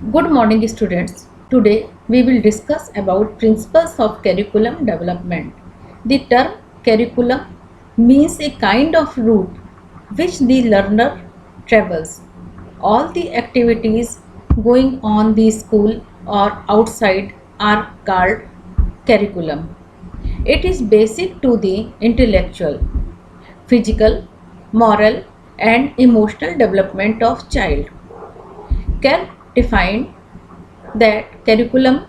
Good morning students. Today we will discuss about principles of curriculum development. The term curriculum means a kind of route which the learner travels. All the activities going on the school or outside are called curriculum. It is basic to the intellectual, physical, moral and emotional development of child. Kerr defined that curriculum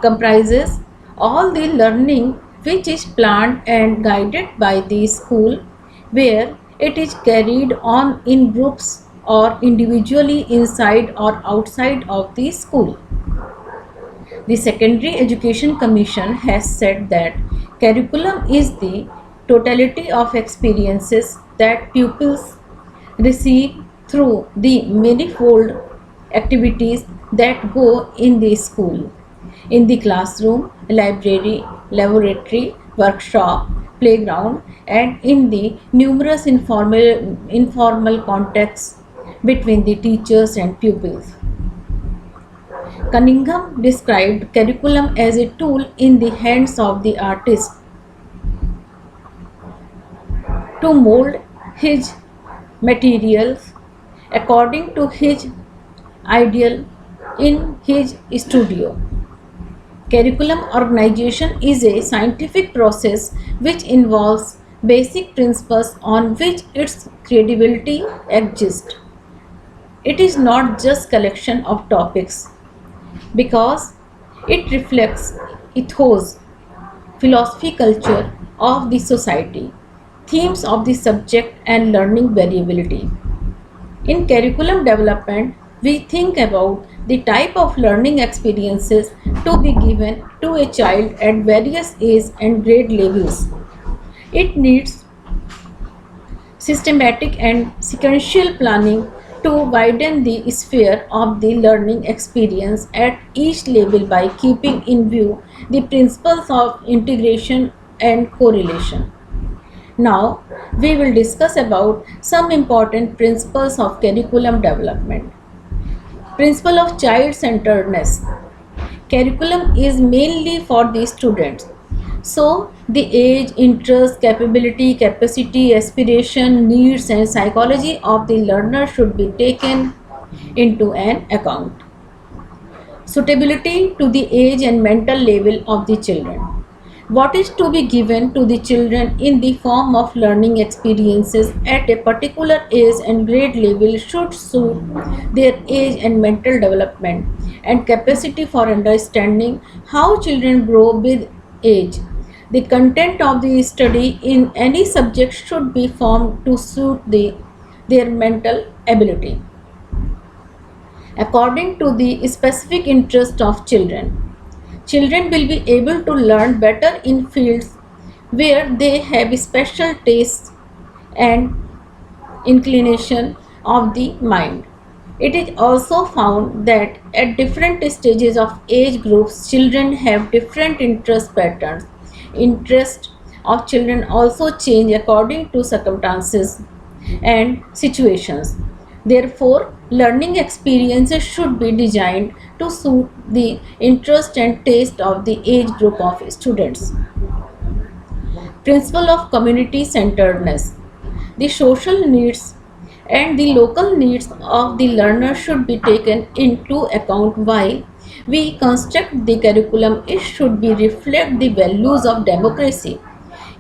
comprises all the learning which is planned and guided by the school, where it is carried on in groups or individually inside or outside of the school. The Secondary Education Commission has said that curriculum is the totality of experiences that pupils receive through the manifold activities that go in the school, in the classroom, library, laboratory, workshop, playground, and in the numerous informal contacts between the teachers and pupils. Cunningham described curriculum as a tool in the hands of the artist to mold his materials according to his ideal in his studio. Curriculum organization is a scientific process which involves basic principles on which its credibility exists. It is not just collection of topics because it reflects ethos, philosophy, culture of the society, themes of the subject and learning variability. In curriculum development, we think about the type of learning experiences to be given to a child at various age and grade levels. It needs systematic and sequential planning to widen the sphere of the learning experience at each level by keeping in view the principles of integration and correlation. Now, we will discuss about some important principles of curriculum development. Principle of child-centeredness. Curriculum is mainly for the students. So, the age, interest, capability, capacity, aspiration, needs and psychology of the learner should be taken into an account. Suitability to the age and mental level of the children. What is to be given to the children in the form of learning experiences at a particular age and grade level should suit their age and mental development and capacity for understanding how children grow with age. The content of the study in any subject should be formed to suit their mental ability according to the specific interest of children. Children will be able to learn better in fields where they have special tastes and inclination of the mind. It is also found that at different stages of age groups, children have different interest patterns. Interest of children also change according to circumstances and situations. Therefore, learning experiences should be designed to suit the interest and taste of the age group of students. Principle of community centeredness. The social needs and the local needs of the learner should be taken into account while we construct the curriculum. It should be reflect the values of democracy,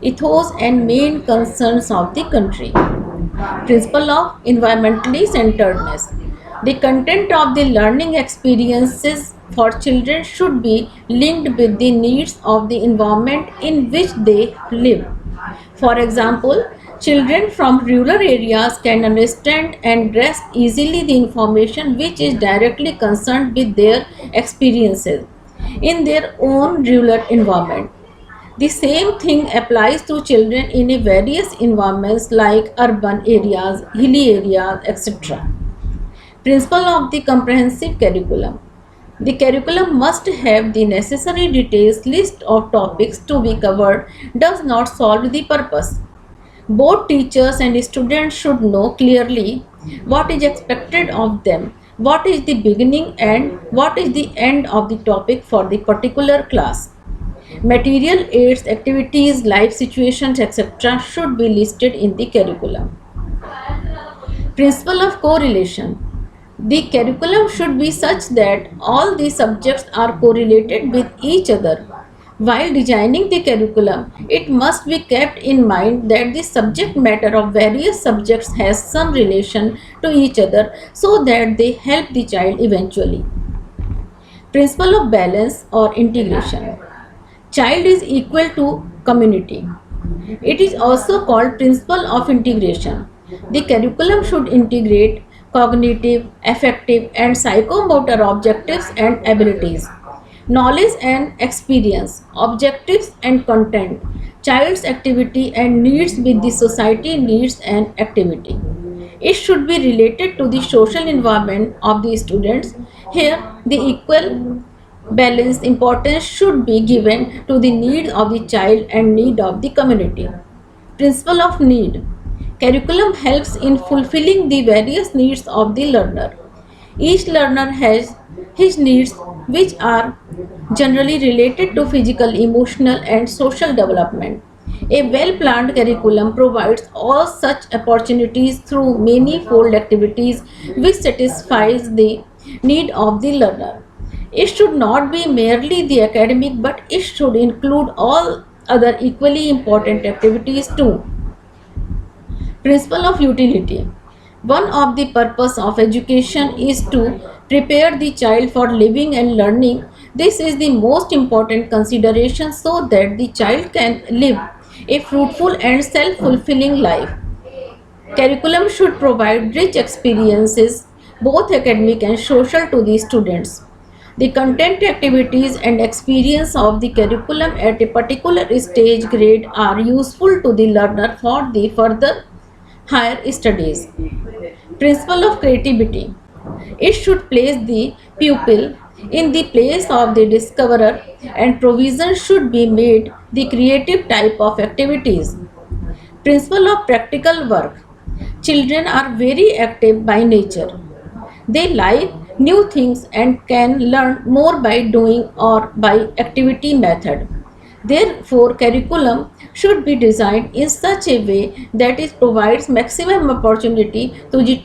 ethos and main concerns of the country. Principle of environmentally centeredness. The content of the learning experiences for children should be linked with the needs of the environment in which they live. For example, children from rural areas can understand and grasp easily the information which is directly concerned with their experiences in their own rural environment. The same thing applies to children in a various environments like urban areas, hilly areas, etc. Principle of the comprehensive curriculum. The curriculum must have the necessary details list of topics to be covered does not solve the purpose. Both teachers and students should know clearly what is expected of them what is the beginning and what is the end of the topic for the particular class. Material aids, activities, life situations, etc. should be listed in the curriculum. Principle of correlation. The curriculum should be such that all the subjects are correlated with each other. While designing the curriculum, it must be kept in mind that the subject matter of various subjects has some relation to each other so that they help the child eventually. Principle of balance or integration. Child is equal to community. It is also called principle of integration. The curriculum should integrate cognitive, affective, and psychomotor objectives and abilities, knowledge and experience, objectives and content, child's activity and needs with the society needs and activity. It should be related to the social environment of the students. Here, the equal balance importance should be given to the needs of the child and need of the community. Principle of need. Curriculum helps in fulfilling the various needs of the learner. Each learner has his needs which are generally related to physical, emotional and social development. A well-planned curriculum provides all such opportunities through many-fold activities which satisfies the need of the learner. It should not be merely the academic but it should include all other equally important activities too. Principle of utility. One of the purpose of education is to prepare the child for living and learning. This is the most important consideration so that the child can live a fruitful and self-fulfilling life. Curriculum should provide rich experiences, both academic and social, to the students. The content, activities and experience of the curriculum at a particular stage grade are useful to the learner for the further higher studies. Principle of creativity. It should place the pupil in the place of the discoverer and provision should be made the creative type of activities. Principle of practical work. Children are very active by nature. They like new things and can learn more by doing or by activity method. Therefore, curriculum should be designed in such a way that it provides maximum opportunity to the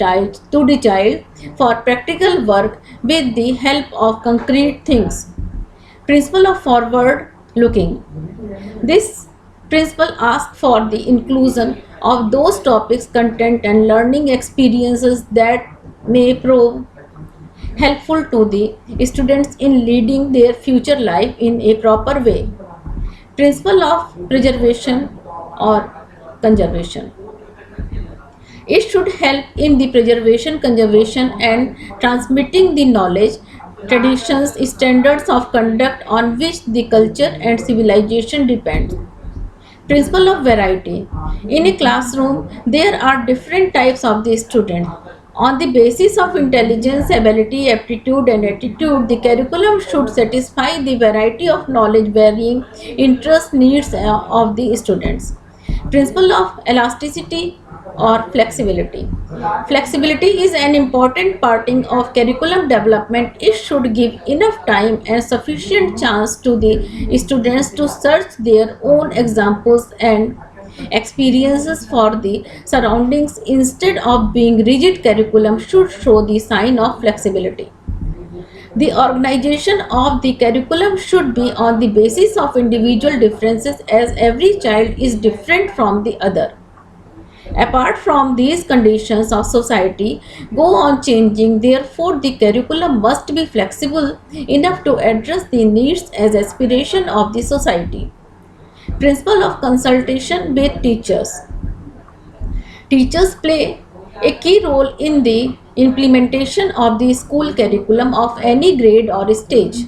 child for practical work with the help of concrete things. Principle of forward looking. This principle asks for the inclusion of those topics, content and learning experiences that may prove helpful to the students in leading their future life in a proper way. Principle of preservation or conservation. It should help in the preservation, conservation and transmitting the knowledge, traditions, standards of conduct on which the culture and civilization depends. Principle of variety. In a classroom, there are different types of the students. On the basis of intelligence, ability, aptitude and attitude, the curriculum should satisfy the variety of knowledge varying interest needs of the students. Principle of elasticity or flexibility. Flexibility is an important part of curriculum development. It should give enough time and sufficient chance to the students to search their own examples and experiences for the surroundings instead of being rigid. Curriculum should show the sign of flexibility. The organization of the curriculum should be on the basis of individual differences as every child is different from the other. Apart from these conditions of society go on changing, therefore the curriculum must be flexible enough to address the needs as aspiration of the society. Principle of consultation with teachers. Teachers play a key role in the implementation of the school curriculum of any grade or stage.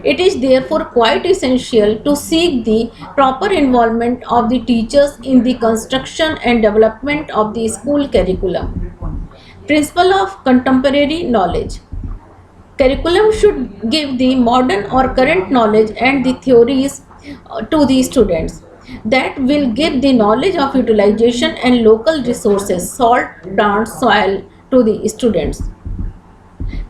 It is therefore quite essential to seek the proper involvement of the teachers in the construction and development of the school curriculum. Principle of contemporary knowledge. Curriculum should give the modern or current knowledge and the theories to the students that will give the knowledge of utilization and local resources, salt, plants, soil to the students.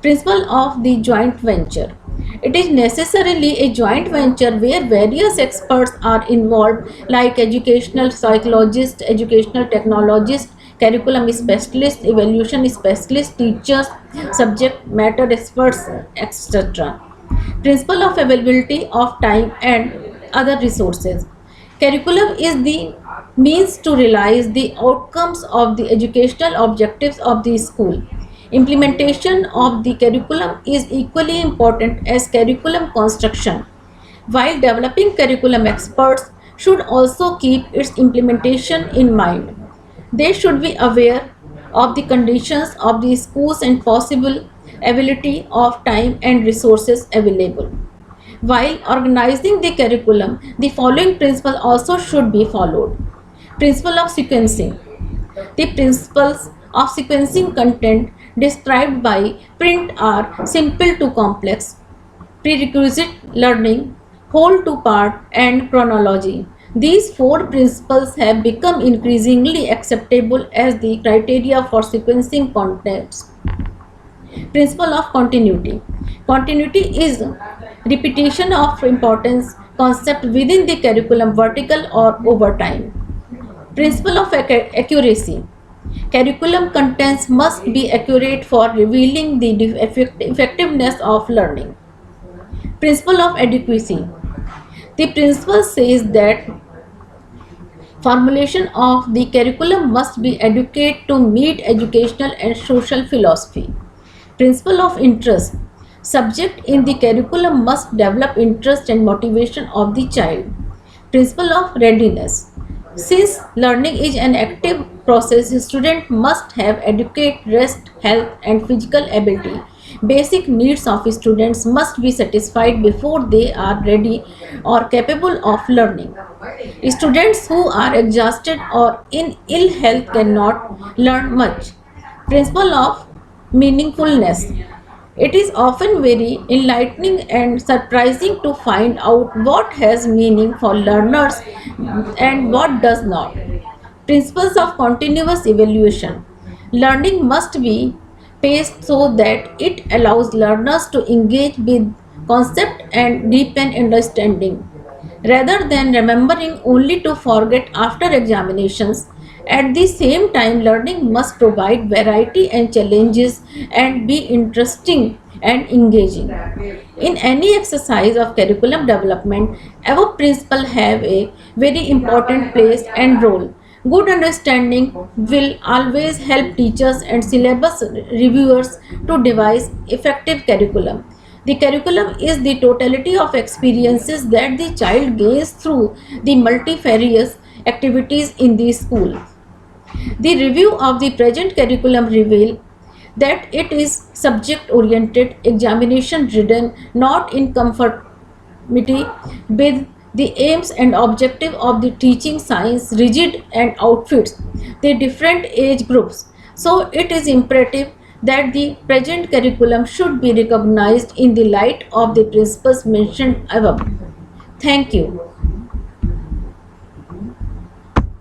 Principle of the joint venture. It is necessarily a joint venture where various experts are involved, like educational psychologists, educational technologists, curriculum specialists, evaluation specialists, teachers, subject matter experts, etc. Principle of availability of time and other resources. Curriculum is the means to realize the outcomes of the educational objectives of the school. Implementation of the curriculum is equally important as curriculum construction. While developing curriculum, experts should also keep its implementation in mind. They should be aware of the conditions of the schools and possible availability of time and resources available. While organizing the curriculum, the following principle also should be followed. Principle of sequencing. The principles of sequencing content described by print are simple to complex, prerequisite learning, whole to part, and chronology. These four principles have become increasingly acceptable as the criteria for sequencing contents. Principle of continuity. Continuity is repetition of importance concept within the curriculum vertical or over time. Principle of accuracy. Curriculum contents must be accurate for revealing the effectiveness of learning. Principle of adequacy. The principle says that formulation of the curriculum must be adequate to meet educational and social philosophy. Principle of interest. Subject in the curriculum must develop interest and motivation of the child. Principle of readiness. Since learning is an active process, student must have adequate rest, health, and physical ability. Basic needs of students must be satisfied before they are ready or capable of learning. Students who are exhausted or in ill health cannot learn much. Principle of meaningfulness. It is often very enlightening and surprising to find out what has meaning for learners and what does not. Principles of continuous evaluation. Learning must be paced so that it allows learners to engage with concept and deepen understanding. Rather than remembering only to forget after examinations, at the same time, learning must provide variety and challenges and be interesting and engaging. In any exercise of curriculum development, our principles have a very important place and role. Good understanding will always help teachers and syllabus reviewers to devise effective curriculum. The curriculum is the totality of experiences that the child gains through the multifarious activities in the school. The review of the present curriculum reveals that it is subject oriented, examination ridden, not in conformity with the aims and objective of the teaching science, rigid and outfits the different age groups. So it is imperative that the present curriculum should be recognized in the light of the principles mentioned above. Thank you.